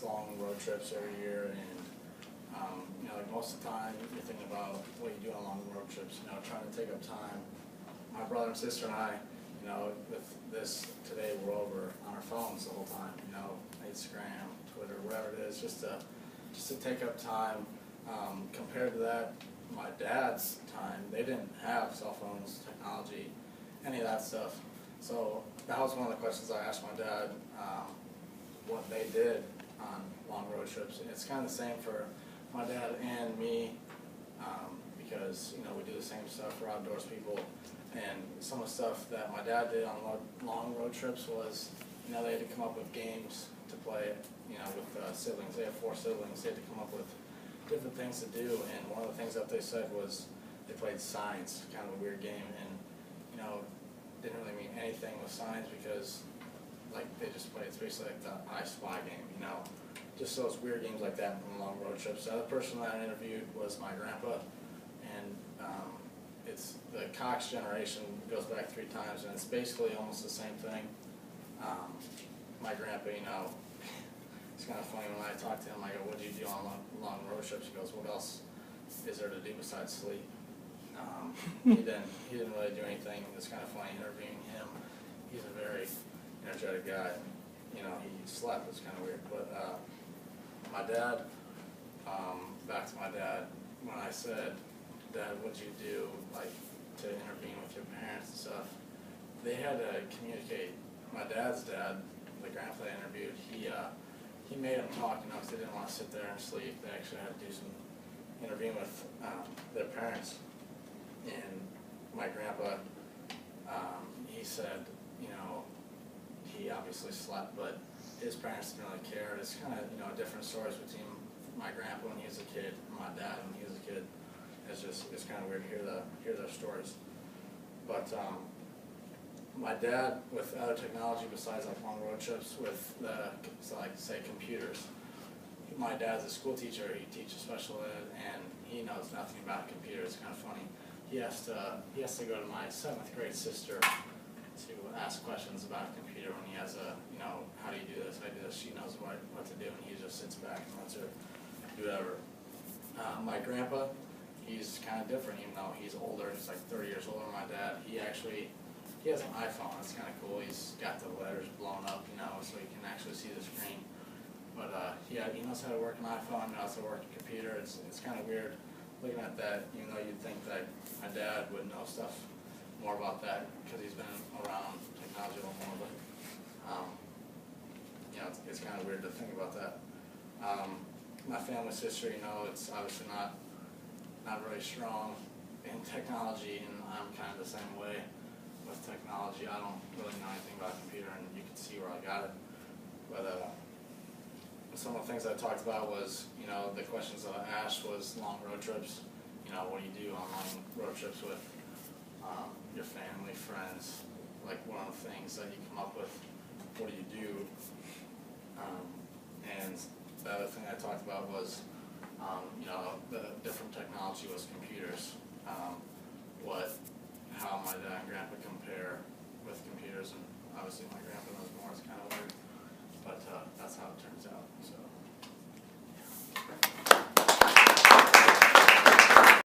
long road trips every year, and you know, like most of the time you're thinking about what you do on long road trips. You know, trying to take up time. My brother and sister and I, you know, with this today, we're over on our phones the whole time. You know, Instagram, Twitter, whatever it is, just to take up time. Compared to that, my dad's time, they didn't have cell phones, technology, any of that stuff. So that was one of the questions I asked my dad, what they did on long road trips. And it's kind of the same for my dad and me, because, you know, we do the same stuff for outdoors people. And some of the stuff that my dad did on long road trips was, you know, they had to come up with games to play, you know, with siblings. They have 4 siblings. They had to come up with different things to do. And one of the things that they said was they played signs, kind of a weird game. And, you know, didn't really mean anything with signs because, like, they just played, it's basically like the I Spy game, you know. Just those weird games like that on long road trips. The other person that I interviewed was my grandpa. And it's the Cox generation, goes back 3 times, and it's basically almost the same thing. My grandpa, you know, it's kind of funny when I talk to him, I go, what do you do on long road trips? He goes, what else is there to do besides sleep? He didn't really do anything. It's kind of funny interviewing him. He's a very energetic guy. You know, he slept, it's kind of weird. But my dad, back to my dad, when I said, Dad, what'd you do, like, to intervene with your parents and stuff, they had to communicate. My dad's dad, the grandpa I interviewed, he made them talk, you know, because they didn't want to sit there and sleep. They actually had to do some intervene with their parents. And my grandpa, he said, you know, he obviously slept, but his parents didn't really care. It's kind of, you know, different stories between my grandpa when he was a kid and my dad when he was a kid. It's kind of weird to hear their stories. But my dad, with other technology besides like long road trips, with like say computers. My dad's a school teacher. He teaches special ed, and he knows nothing about computers. It's kind of funny. He has to go to my 7th grade sister to ask questions about a computer when he has a, you know, how do you do this? I do this. She knows what to do, and he just sits back and lets her do whatever. My grandpa, he's kind of different, even though he's older. He's like 30 years older than my dad. He has an iPhone. It's kind of cool. He's got the letters blown up, you know, so he can actually see the screen. But yeah, he knows how to work an iPhone. He knows how to work a computer. It's kind of weird looking at that, even though you'd think that my dad would know stuff more about that because he's been around technology a little more. But you know, it's kind of weird to think about that. My family's history, you know, it's obviously not really strong in technology, and I'm kind of the same way with technology. I don't really know anything about a computer, and you can see where I got it. But some of the things I talked about was, you know, the questions that I asked was long road trips. You know, what do you do on long road trips with your family, friends? Like, one of the things that you come up with, what do you do? And the other thing I talked about was, you know, the different technology was computers. How my dad and grandpa compare with computers, and obviously my